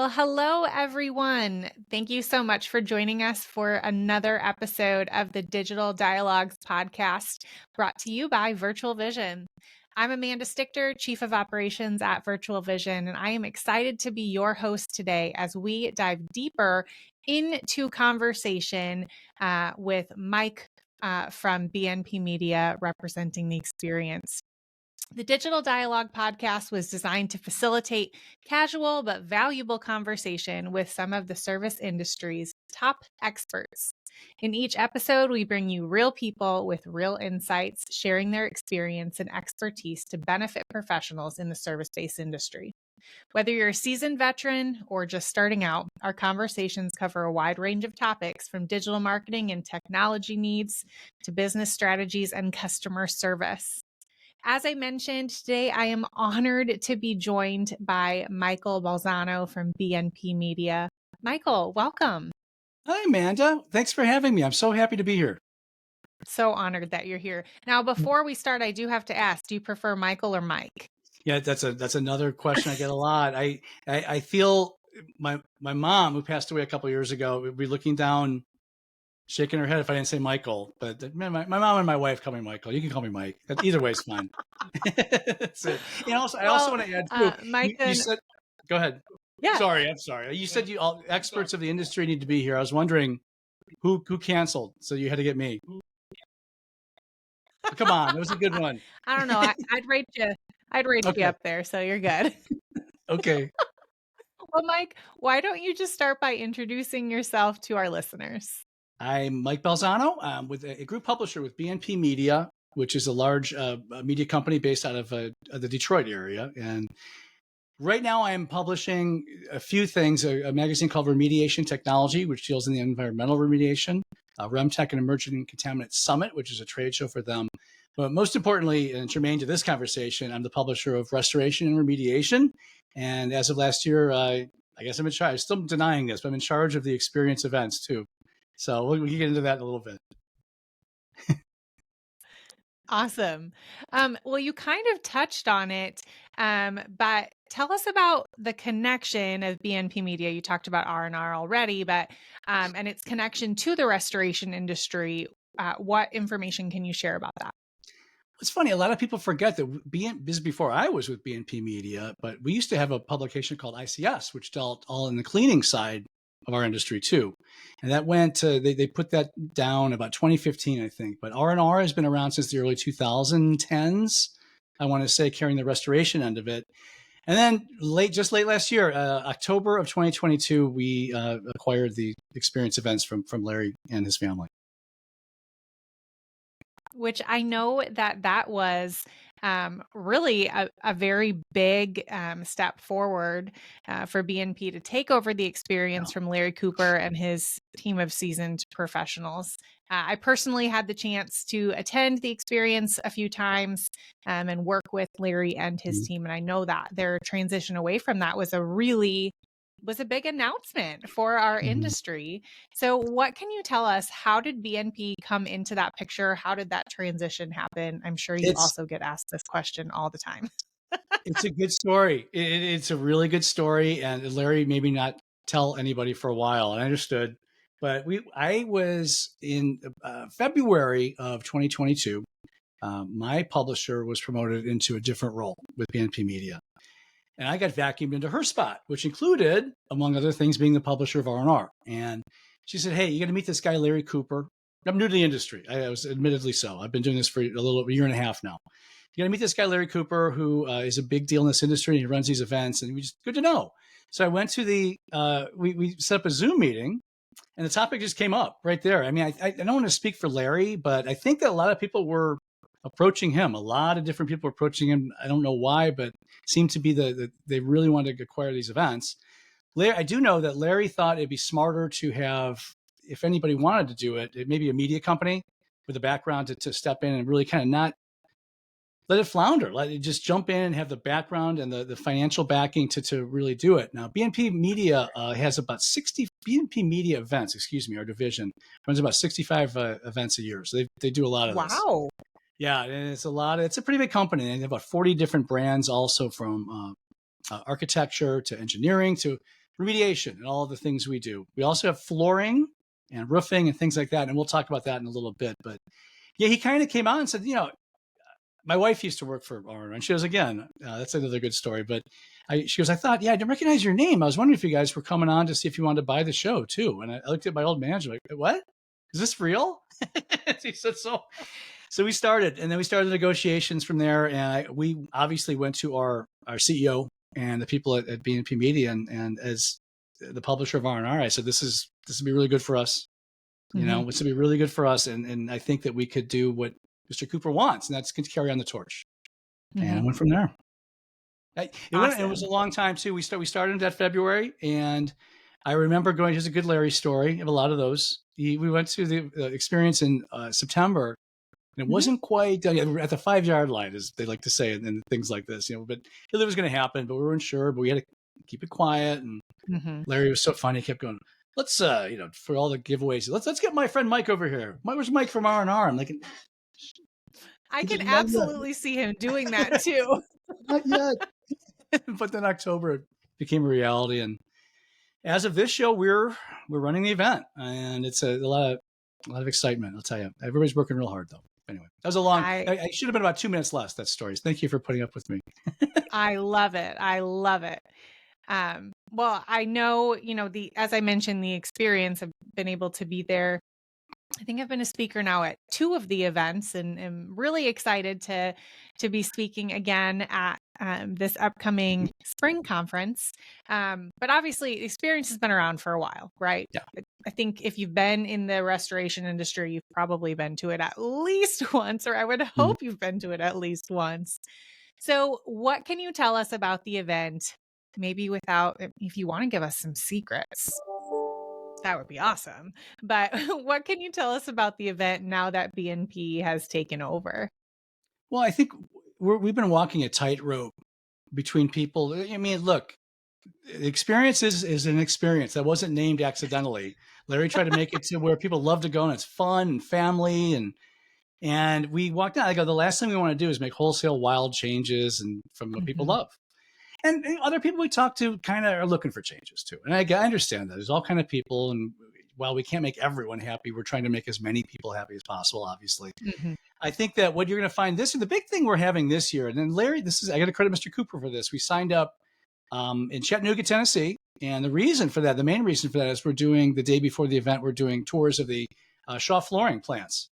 Well, hello, everyone. Thank you so much for joining us for another episode of the Digital Dialogues podcast brought to you by Virtual Vision. I'm Amanda Stichter, Chief of Operations at Virtual Vision, and I am excited to be your host today as we dive deeper into conversation with Mike from BNP Media representing the experience. The Digital Dialogue podcast was designed to facilitate casual but valuable conversation with some of the service industry's top experts. In each episode, we bring you real people with real insights, sharing their experience and expertise to benefit professionals in the service-based industry. Whether you're a seasoned veteran or just starting out, our conversations cover a wide range of topics from digital marketing and technology needs to business strategies and customer service. As I mentioned, today I am honored to be joined by Michael Balzano from BNP Media. Michael, welcome. Hi, Amanda. Thanks for having me. I'm so happy to be here. So honored that you're here. Now, before we start, I do have to ask, do you prefer Michael or Mike? Yeah, that's another question I get a lot. I feel my mom, who passed away a couple of years ago, would be looking down, shaking her head if I didn't say Michael. But my mom and my wife call me Michael. You can call me Mike. Either way is fine. That's it. And also, I also want to add too. Mike, You said, go ahead. Yeah. Sorry, I'm sorry. You said all experts of the industry need to be here. I was wondering who canceled, so you had to get me. Come on, that was a good one. I don't know. I'd rate you. I'd rate you up there, so you're good. Okay. Well, Mike, why don't you just start by introducing yourself to our listeners? I'm Mike Balzano. I'm with a group publisher with BNP Media, which is a large media company based out of the Detroit area. And right now I am publishing a few things, a magazine called Remediation Technology, which deals in the environmental remediation, RemTech and Emerging Contaminant Summit, which is a trade show for them. But most importantly, and germane to this conversation, I'm the publisher of Restoration and Remediation. And as of last year, I guess I'm in charge. I'm still denying this, but I'm in charge of the experience events too. So we can get into that in a little bit. Awesome. Well, you kind of touched on it, but tell us about the connection of BNP Media. You talked about R&R already, but and its connection to the restoration industry. What information can you share about that? It's funny, a lot of people forget that this is before I was with BNP Media, but we used to have a publication called ICS, which dealt all in the cleaning side of our industry too. And that went to, they put that down about 2015, I think. But R&R has been around since the early 2010s, I want to say, carrying the restoration end of it. And then just late last year, October of 2022, we acquired the experience events from Larry and his family. Which I know that was really a very big step forward for BNP to take over the experience from Larry Cooper and his team of seasoned professionals. I personally had the chance to attend the experience a few times and work with Larry and his team. And I know that their transition away from that was a big announcement for our industry. So what can you tell us? How did BNP come into that picture? How did that transition happen? I'm sure you also get asked this question all the time. It's a good story. It's a really good story. And Larry maybe not tell anybody for a while. And I understood. But I was in February of 2022. My publisher was promoted into a different role with BNP Media. And I got vacuumed into her spot, which included, among other things, being the publisher of R&R. And she said, hey, you got to meet this guy, Larry Cooper. I'm new to the industry. I was admittedly so. I've been doing this for a little over a year and a half now. You got to meet this guy, Larry Cooper, who is a big deal in this industry. He runs these events, and good to know. So I went to we set up a Zoom meeting, and the topic just came up right there. I mean, I don't want to speak for Larry, but I think that a lot of people were approaching him. A lot of different people were approaching him. I don't know why, but seemed to be they really wanted to acquire these events. I do know that Larry thought it'd be smarter to have, if anybody wanted to do it, maybe a media company with a background to step in and really kind of not let it flounder, let it just jump in and have the background and the financial backing to really do it. Now, BNP Media has about 60 BNP Media events, our division runs about 65 events a year. So they do a lot of this. Wow. Yeah, and it's a pretty big company. They have about 40 different brands also from architecture to engineering to remediation and all of the things we do. We also have flooring and roofing and things like that. And we'll talk about that in a little bit. But yeah, he kind of came out and said, my wife used to work for R&R, and she goes, again, that's another good story. But she goes, I thought, I didn't recognize your name. I was wondering if you guys were coming on to see if you wanted to buy the show too. And I looked at my old manager, like, what? Is this real? He said, so we started, and then we started negotiations from there. And we obviously went to our CEO and the people at BNP Media, and as the publisher of R&R, I said, this would be really good for us. Mm-hmm. This would be really good for us. And I think that we could do what Mr. Cooper wants, and that's to carry on the torch. Mm-hmm. And I went from there. It was a Awesome. long time too. We started in that February, and I remember going. Here's a good Larry story of a lot of those. We went to the experience in September, and it Mm-hmm. wasn't quite at the 5-yard line, as they like to say, and things like this. But it was going to happen, but we weren't sure. But we had to keep it quiet. And Mm-hmm. Larry was so funny; he kept going. Let's for all the giveaways, let's get my friend Mike over here. Where's Mike from R&R? I'm like, I he's can like, not absolutely see him doing that too. yet, not yet. But then October it became a reality, and as of this show, we're running the event, and it's a lot of excitement. I'll tell you, everybody's working real hard though. Anyway, that was a long. I I should have been about 2 minutes less. That stories. Thank you for putting up with me. I love it. I love it. Well, I know, as I mentioned, the experience, I've been able to be there. I think I've been a speaker now at 2 of the events, and am really excited to be speaking again at this upcoming spring conference. But obviously, the experience has been around for a while, right? Yeah. I think if you've been in the restoration industry, you've probably been to it at least once, or I would Mhm. hope you've been to it at least once. So, what can you tell us about the event? Maybe if you want to give us some secrets, that would be awesome. But what can you tell us about the event now that BNP has taken over? Well, I think we've been walking a tightrope between people. I mean, look, experience is an experience that wasn't named accidentally. Larry tried to make it to where people love to go, and it's fun and family, and we walked out. I go, the last thing we want to do is make wholesale wild changes and from what people Mhm. love. And other people we talk to kind of are looking for changes too. And I understand that there's all kind of people. And while we can't make everyone happy, we're trying to make as many people happy as possible, obviously. Mhm. I think that what you're going to find the big thing we're having this year, and then Larry, I got to credit Mr. Cooper for this. We signed up in Chattanooga, Tennessee. And the main reason for that is we're doing the day before the event, we're doing tours of the Shaw flooring plants.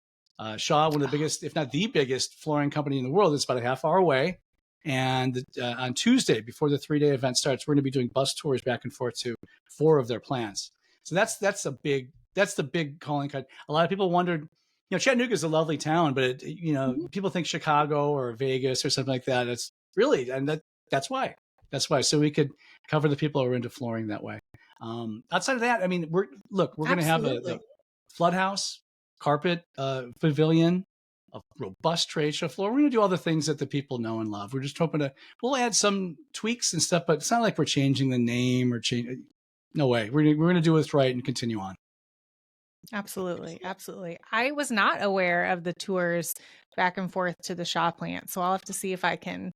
Shaw, one of the biggest, if not the biggest flooring company in the world, is about a half hour away. And on Tuesday, before the 3-day event starts, we're going to be doing bus tours back and forth to 4 of their plants. So that's the big calling card. A lot of people wondered, Chattanooga is a lovely town, but Mhm. people think Chicago or Vegas or something like that. It's really, and that's why. That's why. So we could cover the people who are into flooring that way. Outside of that, I mean, we're going to have the Absolutely. flood house, carpet pavilion, a robust trade show floor. We're going to do all the things that the people know and love. We're just hoping we'll add some tweaks and stuff, but it's not like we're changing the name or change. No way. We're going to do what's right and continue on. Absolutely. Absolutely. I was not aware of the tours back and forth to the Shaw plant. So I'll have to see if I can,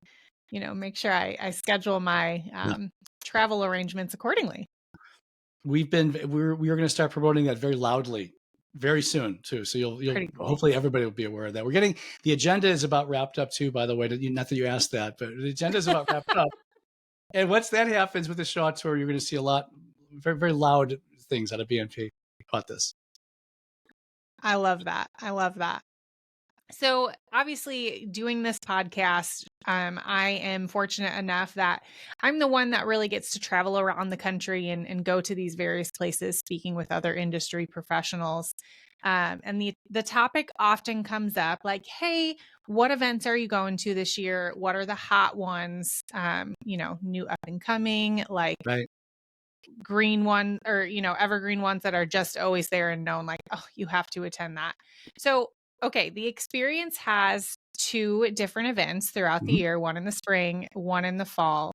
make sure I schedule my Yeah. travel arrangements accordingly. We are going to start promoting that very loudly very soon too. So you'll Pretty cool. hopefully everybody will be aware of that. We're getting the agenda is about wrapped up too, by the way. Not that you asked that, but the agenda is about wrapped up. And once that happens with the Shaw tour, you're going to see a lot very, very loud things out of BNP about this. I love that. I love that. So, obviously, doing this podcast, I am fortunate enough that I'm the one that really gets to travel around the country and go to these various places, speaking with other industry professionals. And the topic often comes up like, hey, what events are you going to this year? What are the hot ones? New up and coming, like Right. green one or evergreen ones that are just always there and known, like, oh, you have to attend that. So okay, the experience has 2 different events throughout the Mm-hmm. year, one in the spring, one in the fall.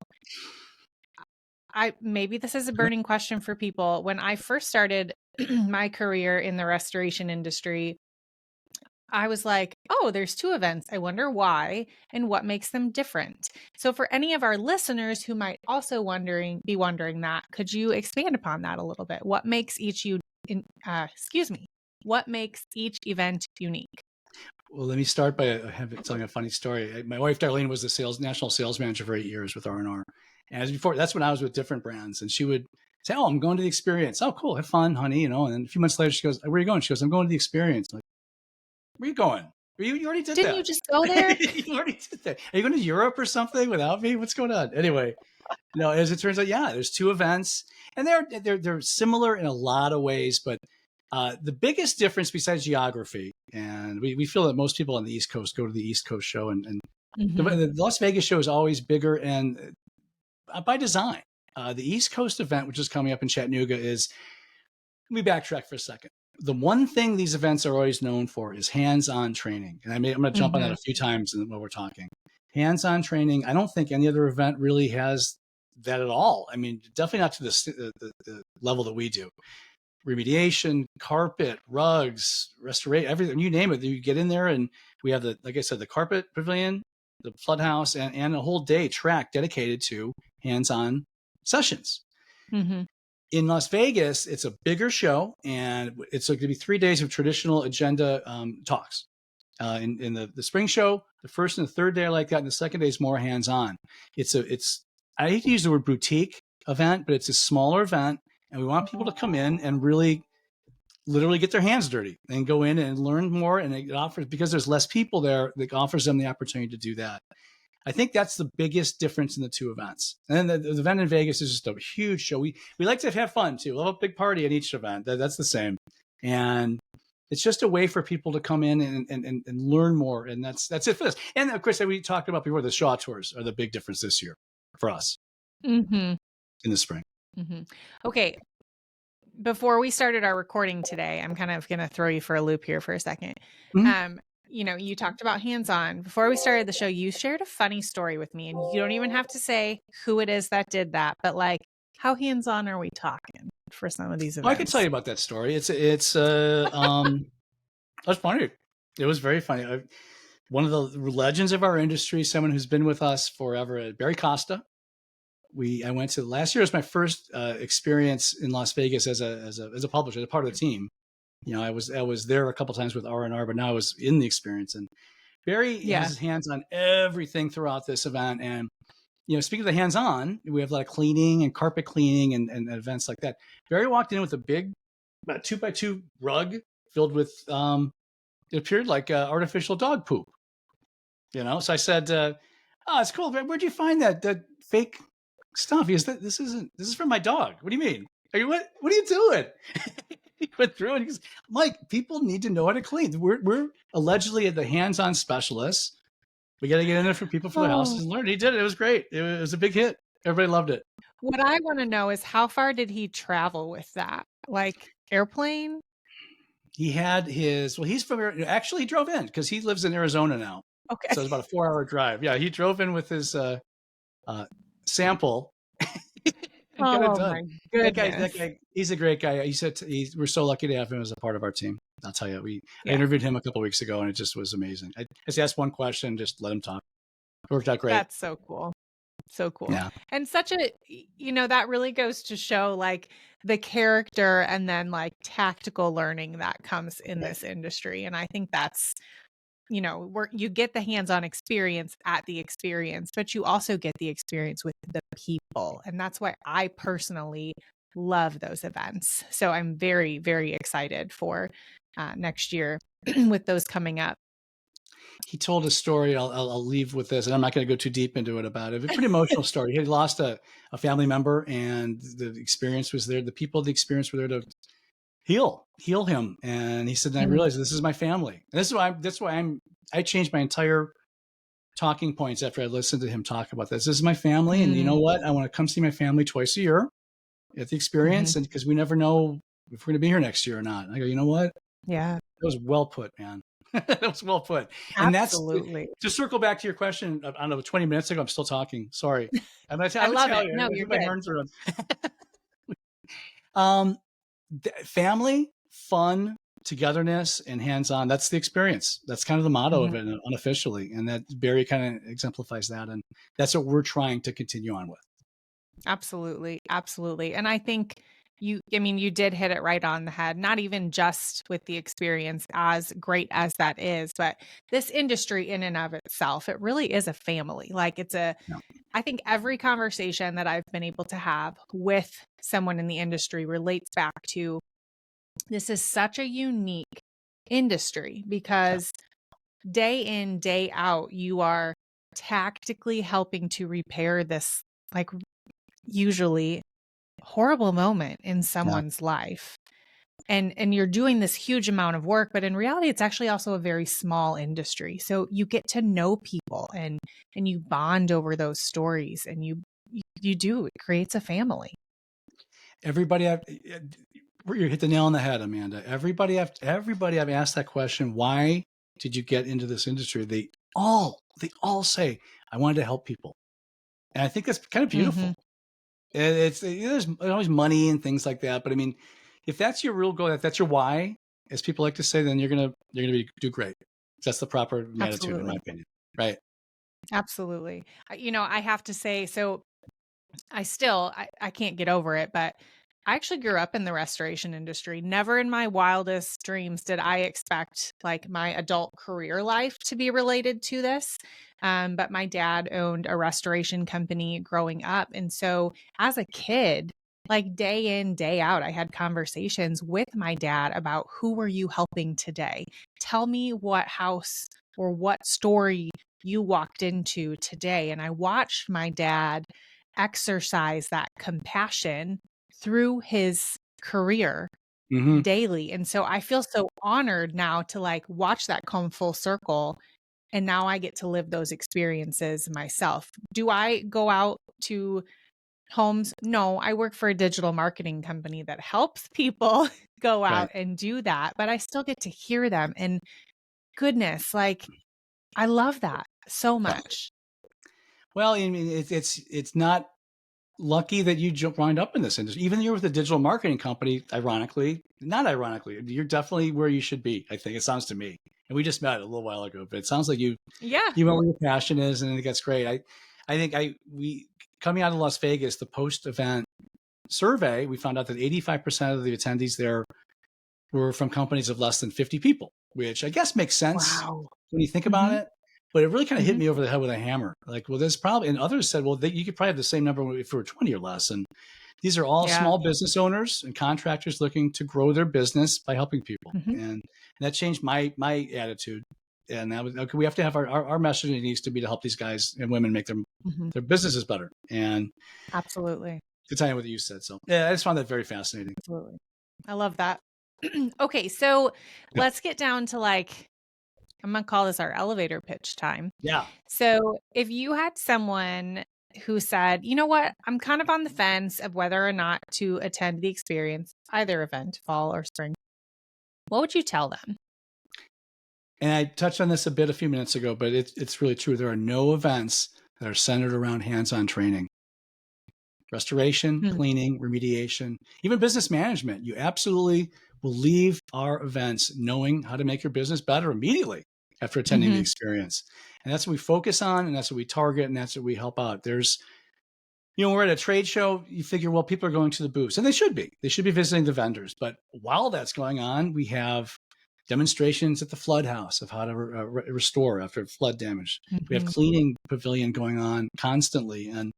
I maybe this is a Sure. burning question for people. When I first started my career in the restoration industry, I was like, oh, there's two events. I wonder why and what makes them different. So for any of our listeners who might also be wondering that, could you expand upon that a little bit? What makes what makes each event unique? Well, let me start by telling a funny story. My wife Darlene was the national sales manager for 8 years with R&R, and as before, that's when I was with different brands, and she would say, "Oh, I'm going to the experience. Oh, cool, have fun, honey." And then a few months later, she goes, "Where are you going?" She goes, "I'm going to the experience." I'm like, where are you going? You already did Didn't you that. just go there? You already did that. Are you going to Europe or something without me? What's going on? Anyway, no, as it turns out, yeah, there's two events, and they're similar in a lot of ways, but the biggest difference besides geography, and we feel that most people on the East Coast go to the East Coast show, and the Las Vegas show is always bigger, and by design. The East Coast event, which is coming up in Chattanooga, is, let me backtrack for a second. The one thing these events are always known for is hands-on training. And I'm going to jump on that a few times while we're talking. Hands-on training, I don't think any other event really has that at all. I mean, definitely not to the level that we do. Remediation, carpet, rugs, restoration, everything, you name it. You get in there and we have like I said, the carpet pavilion, the flood house, and a whole day track dedicated to hands-on sessions. Mm-hmm. In Las Vegas, it's a bigger show, and it's going to be 3 days of traditional agenda talks. In the spring show, the first and the third day are like that, and the second day is more hands-on. I hate to use the word boutique event, but it's a smaller event, and we want people to come in and really literally get their hands dirty and go in and learn more. And it offers, because there's less people there, it offers them the opportunity to do that. I think that's the biggest difference in the two events. And then the event in Vegas is just a huge show. We like to have fun too. We'll have a big party at each event. That's the same. And it's just a way for people to come in and learn more. And that's it for this. And of course, we talked about before, the Shaw tours are the big difference this year for us in the spring. Okay. Before we started our recording today, I'm kind of going to throw you for a loop here for a second. You talked about hands-on. Before we started the show, you shared a funny story with me, and you don't even have to say who it is that did that, but like, how hands-on are we talking for some of these events? I can tell you about that story. It's that's funny. It was very funny. One of the legends of our industry, someone who's been with us forever, Barry Costa. I went to, last year was my first experience in Las Vegas as a publisher, as a part of the team. I was there a couple times with R&R, but now I was in the experience. And Barry has his hands on everything throughout this event. And speaking of the hands-on, we have a lot of cleaning and carpet cleaning and events like that. Barry walked in with a big, about 2x2 rug filled with it appeared like artificial dog poop. So I said, "Oh, it's cool. Where'd you find that fake stuff?" He goes, "This is from my dog." "What do you mean? What are you doing?" He went through and he goes, "Mike, people need to know how to clean. We're allegedly the hands-on specialists. We got to get in there for people for their houses and learn." He did it. It was great. It was a big hit. Everybody loved it. What I want to know is, how far did he travel with that? Like airplane? He had he's actually he drove in because he lives in Arizona now. Okay. So it's about a 4-hour drive. Yeah, he drove in with his sample. Oh my goodness. That guy, he's a great guy. He said we're so lucky to have him as a part of our team. I'll tell you, I interviewed him a couple of weeks ago, and it just was amazing. I just asked one question, just let him talk. It worked out great. That's so cool. So cool. Yeah. And that really goes to show like the character and then like tactical learning that comes in this industry. And I think that's, you get the hands-on experience at the experience, but you also get the experience with the people. And that's why I personally love those events. So I'm very, very excited for next year with those coming up. He told a story. I'll leave with this, and I'm not going to go too deep into it about it. A pretty emotional story. He had lost a family member, and the experience was there. The people of the experience were there to heal him. And he said, and I realized this is my family. And that's why I changed my entire talking points after I listened to him talk about this. This is my family. And you know what? I want to come see my family twice a year at the experience. And because we never know if we're going to be here next year or not. And I go, you know what? Yeah. That was well put, man. That was well put. Absolutely. And to circle back to your question, I don't know, 20 minutes ago, I'm still talking. Sorry. I love it. No, you're good. Family, fun, togetherness and hands-on. That's the experience. That's kind of the motto Mhm. of it unofficially. And that Barry kind of exemplifies that. And that's what we're trying to continue on with. Absolutely, absolutely. And I think you did hit it right on the head, not even just with the experience, as great as that is, but this industry in and of itself, it really is a family. Like Yeah. I think every conversation that I've been able to have with someone in the industry relates back to this is such a unique industry Yeah. because day in, day out, you are tactically helping to repair this, like, usually horrible moment in Yeah. someone's life. And you're doing this huge amount of work, but in reality it's actually also a very small industry. So you get to know people and you bond over those stories and you do, it creates a family. Everybody, you hit the nail on the head, Amanda. Everybody I've asked that question, why did you get into this industry? They all say, I wanted to help people. And I think that's kind of beautiful. Mhm. It's there's always money and things like that, but I mean, if that's your real goal, if that's your why, as people like to say, then you're gonna do great. That's the proper attitude, in my Absolutely. opinion. Right? Absolutely. I have to say, so I can't get over it, but I actually grew up in the restoration industry. Never in my wildest dreams did I expect like my adult career life to be related to this. But my dad owned a restoration company growing up. And so as a kid, like day in, day out, I had conversations with my dad about who were you helping today? Tell me what house or what story you walked into today. And I watched my dad exercise that compassion through his career Hmm. daily. And so I feel so honored now to like watch that come full circle. And now I get to live those experiences myself. Do I go out to homes? No, I work for a digital marketing company that helps people go Right. out and do that, but I still get to hear them. And goodness, like I love that so Yeah. much. Well, I mean, it's not lucky that you wind up in this industry. Even you're with a digital marketing company, ironically, not ironically, you're definitely where you should be. I think it sounds to me. And we just met a little while ago, but it sounds like Yeah. you know where your passion is, and I think that's great. I think we coming out of Las Vegas, the post event survey, we found out that 85% of the attendees there were from companies of less than 50 people, which I guess makes sense Wow. when you think about Mhm. it. But it really kind of hit Mhm. me over the head with a hammer. Like, well, there's probably, and others said, well, you could probably have the same number if it were 20 or less. And these are all Yeah. small business owners and contractors looking to grow their business by helping people. Mhm. And that changed my attitude. And that was, okay, we have to have our messaging needs to be to help these guys and women make Mhm. their businesses better. And Absolutely. to tie in what you said. So yeah, I just found that very fascinating. Absolutely. I love that. Okay, so Yeah. let's get down to like I'm gonna call this our elevator pitch time. Yeah. So if you had someone who said, you know what, I'm kind of on the fence of whether or not to attend the experience, either event, fall or spring, what would you tell them? And I touched on this a bit a few minutes ago, but it's really true. There are no events that are centered around hands-on training. Restoration, Hmm. cleaning, remediation, even business management. You absolutely will leave our events knowing how to make your business better immediately after attending the Mhm. experience. And that's what we focus on, and that's what we target, and that's what we help out. We're at a trade show, you figure, well, people are going to the booths, and they should be. They should be visiting the vendors. But while that's going on, we have demonstrations at the flood house of how to restore after flood damage. We have Mhm. cleaning pavilion going on constantly. And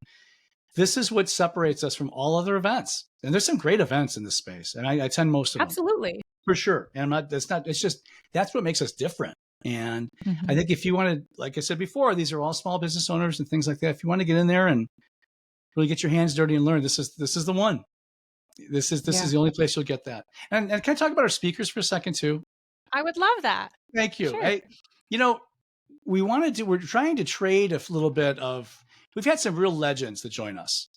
this is what separates us from all other events. And there's some great events in this space, and I attend most of them Absolutely. for sure. And I'm not, that's not, it's just, that's what makes us different. And I Mhm. think if you want to, like I said before, these are all small business owners and things like that. If you want to get in there and really get your hands dirty and learn, this is the one. This is Yeah. the only place you'll get that. And can I talk about our speakers for a second too? I would love that. Thank you. Sure. You know, we're trying to trade a little bit of, we've had some real legends that join us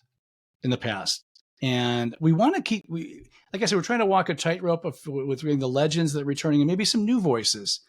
in the past. And we want to like I said, we're trying to walk a tightrope with the legends that are returning and maybe some new voices.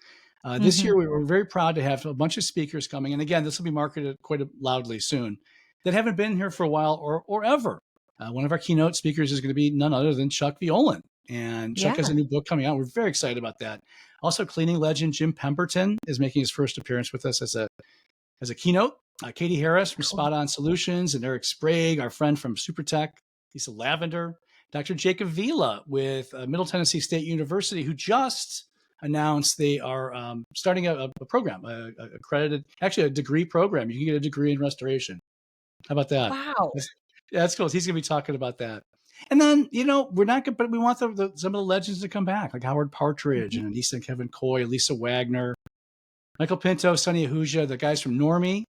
This year, Mhm. we were very proud to have a bunch of speakers coming. And again, this will be marketed quite loudly soon that haven't been here for a while or ever. One of our keynote speakers is going to be none other than Chuck Violan. And Chuck has Yeah. a new book coming out. We're very excited about that. Also, cleaning legend Jim Pemberton is making his first appearance with us as a keynote. Katie Harris from Cool. Spot On Solutions, and Eric Sprague, our friend from SuperTech, Lisa Lavender, Dr. Jacob Vila with Middle Tennessee State University, who just announced they are starting a program, accredited, actually a degree program. You can get a degree in restoration. How about that? Wow. That's cool. He's going to be talking about that. And then, we're not good, but we want some of the legends to come back, like Howard Partridge and Anissa and Kevin Coy, Lisa Wagner, Michael Pinto, Sonny Ahuja, the guys from Normie.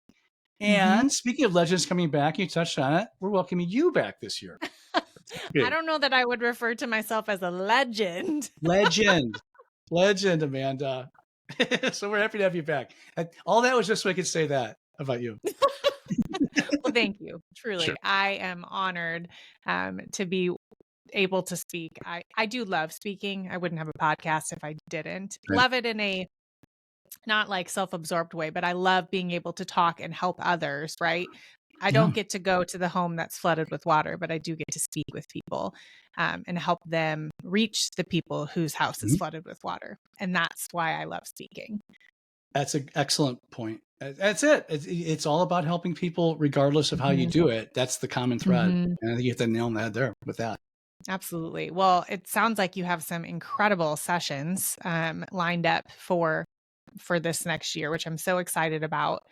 And speaking of legends coming back, you touched on it. We're welcoming you back this year. I don't know that I would refer to myself as a legend. Legend, Amanda. So we're happy to have you back. All that was just so I could say that about you. Well, thank you. Truly, Sure. I am honored to be able to speak. I do love speaking. I wouldn't have a podcast if I didn't. Right. Love it in a not like self-absorbed way, but I love being able to talk and help others, right? I don't get to go to the home that's flooded with water, but I do get to speak with people and help them reach the people whose house is flooded with water. And that's why I love speaking. That's an excellent point. That's it. It's all about helping people, regardless of how you do it. That's the common thread. And I think you hit the nail on the head there with that. Absolutely. Well, it sounds like you have some incredible sessions lined up for this next year, which I'm so excited about.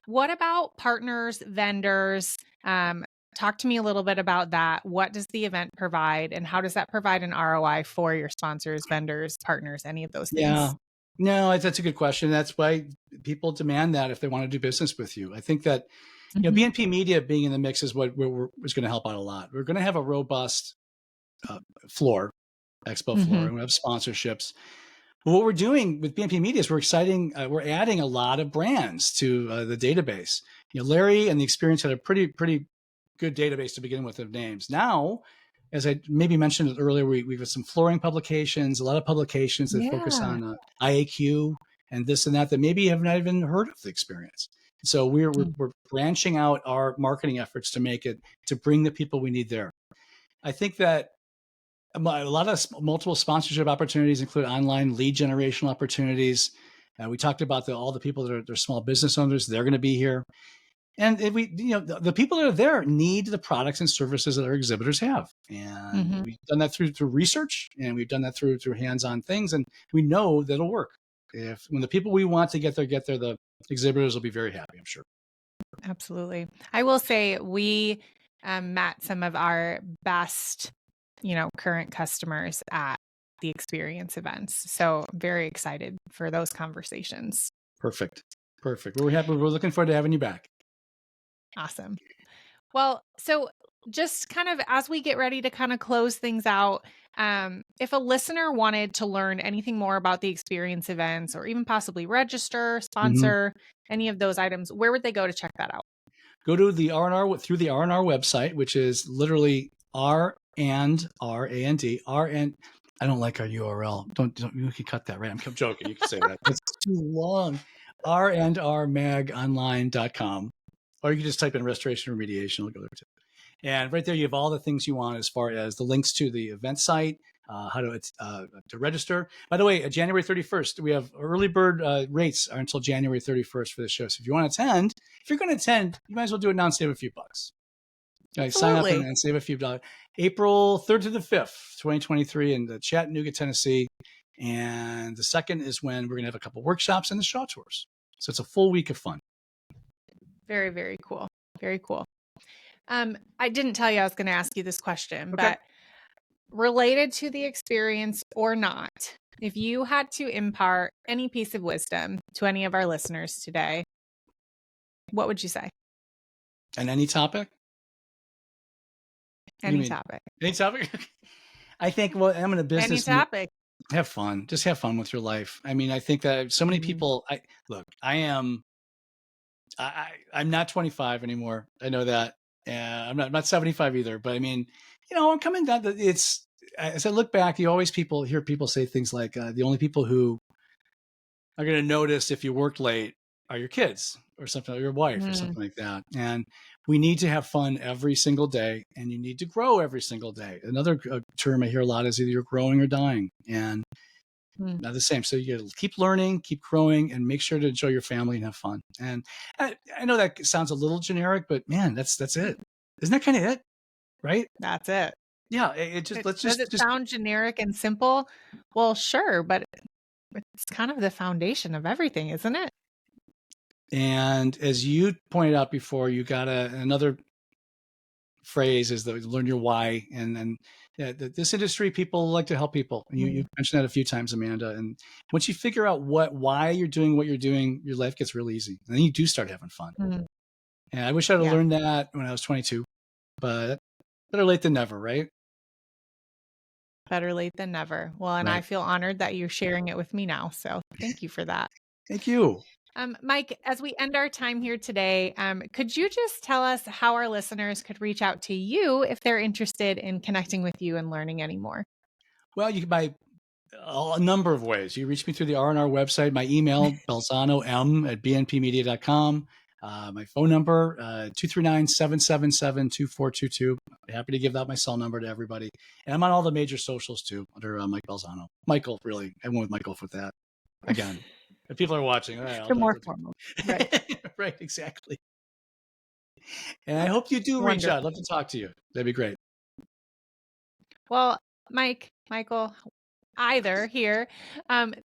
What about partners, vendors? Talk to me a little bit about that. What does the event provide, and how does that provide an ROI for your sponsors, vendors, partners, any of those things? Yeah. No, that's a good question. That's why people demand that if they want to do business with you. I think that BNP Media being in the mix is what is going to help out a lot. We're going to have a robust expo floor, and we have sponsorships. But what we're doing with BNP Media is we're adding a lot of brands to the database. Larry and the Experience had a pretty good database to begin with of names. Now, as I maybe mentioned earlier, we've got some flooring publications, a lot of publications that focus on IAQ and this and that maybe you have not even heard of the Experience. So we're branching out our marketing efforts to bring the people we need there. I think that a lot of multiple sponsorship opportunities include online lead generation opportunities. We talked about all the people that are small business owners. They're going to be here. And the people that are there need the products and services that our exhibitors have. And we've done that through research, and we've done that through hands-on things. And we know that it'll work. When the people we want to get there, the exhibitors will be very happy, I'm sure. Absolutely. I will say we met some of our best current customers at the Experience events. So I'm very excited for those conversations. Perfect. We're happy. We're looking forward to having you back. Awesome. Well, so just kind of as we get ready to kind of close things out, if a listener wanted to learn anything more about the Experience events or even possibly register, sponsor any of those items, where would they go to check that out? Go to the R&R through the R&R website, which is literally R and I don't like our URL. Don't you can cut that, right? I'm joking. You can say that. It's too long. randrmagonline.com. Or you can just type in restoration remediation. It'll go there too. And right there, you have all the things you want as far as the links to the event site, how to register. By the way, January 31st, we have early bird rates are until January 31st for the show. So if you want to attend, if you're going to attend, you might as well do it now and save a few bucks. Sign up and save a few dollars. April 3rd to the 5th, 2023 in Chattanooga, Tennessee. And the 2nd is when we're going to have a couple workshops and the show tours. So it's a full week of fun. Very, very cool. Very cool. I didn't tell you I was going to ask you this question, but related to the Experience or not, if you had to impart any piece of wisdom to any of our listeners today, what would you say? And any topic? Any topic. Any topic? I think, I'm in a business. Any topic. Have fun. Just have fun with your life. I mean, I think that so many people, I'm not 25 anymore. I know that. I'm not 75 either, but I mean, I'm coming down to as I look back, you always hear people say things like, the only people who are going to notice if you work late are your kids or something, or your wife or Mm, something like that. And we need to have fun every single day, and you need to grow every single day. Another term I hear a lot is either you're growing or dying, and mm. not the same. So you gotta keep learning, keep growing, and make sure to enjoy your family and have fun. And I know that sounds a little generic, but man, that's it. Isn't that kind of it? Right? That's it. Yeah. It just let's Does it just sound generic and simple? Well, sure, but it's kind of the foundation of everything, isn't it? and as you pointed out before, you got another phrase is that learn your why. And this industry, people like to help people. And you Mm, mentioned that a few times, Amanda. And once you figure out why you're doing what you're doing, your life gets real easy. And then you do start having fun. mm. And I wish I'd have Yeah, learned that when I was 22, but better late than never, right? better late than never. Well, and I Right. feel honored that you're sharing it with me now. So thank you for that. Thank you. Mike, as we end our time here today, could you just tell us how our listeners could reach out to you if they're interested in connecting with you and learning any more? Well, you can buy a number of ways. You reach me through the R&R website, my email, balzanom@bnpmedia.com. My phone number, 239-777-2422. Happy to give out my cell number to everybody. And I'm on all the major socials too, under Mike Balzano. Michael, really. I went with Michael for that. Again, if people are watching, all right, The more formal, right? right, exactly. And I hope you do reach out. I'd Wonderful. love to talk to you. That'd be great. Well, Michael, either here.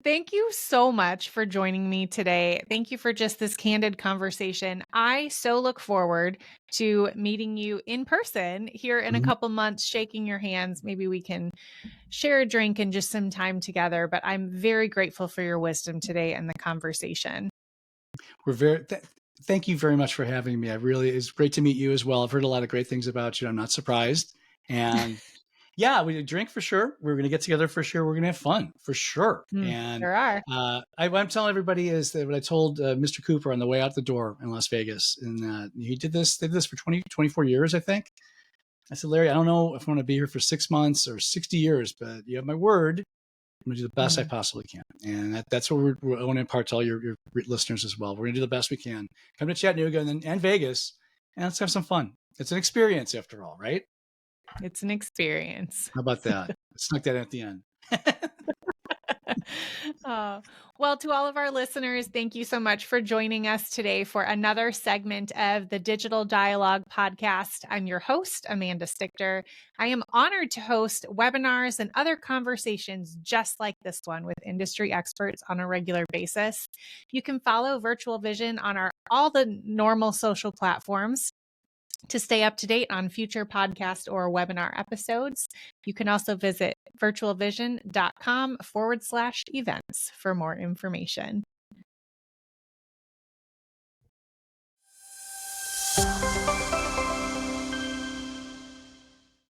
Thank you so much for joining me today. Thank you for just this candid conversation. I so look forward to meeting you in person here in a Mhm. couple months, shaking your hands. Maybe we can share a drink and just some time together. But I'm very grateful for your wisdom today and the conversation. We're thank you very much for having me. I really, it's great to meet you as well. I've heard a lot of great things about you. I'm not surprised. And yeah, we drink for sure. We're going to get together for sure. We're going to have fun for sure. And There are. what I'm telling everybody is that what I told Mr. Cooper on the way out the door in Las Vegas. And he they did this for 24 years, I think. I said, Larry, I don't know if I want to be here for 6 months or 60 years, but you have my word. I'm going to do the best I Mm. possibly can. And that's what I want to impart to all your listeners as well. We're going to do the best we can. Come to Chattanooga and Vegas, and let's have some fun. It's an experience after all, right? It's an experience. How about that? Snuck that in at the end. Oh, well, to all of our listeners, thank you so much for joining us today for another segment of the Digital Dialogue podcast. I'm your host, Amanda Stichter. I am honored to host webinars and other conversations just like this one with industry experts on a regular basis. You can follow Virtual Vision on all the normal social platforms. To stay up to date on future podcast or webinar episodes, you can also visit virtualvision.com/events for more information.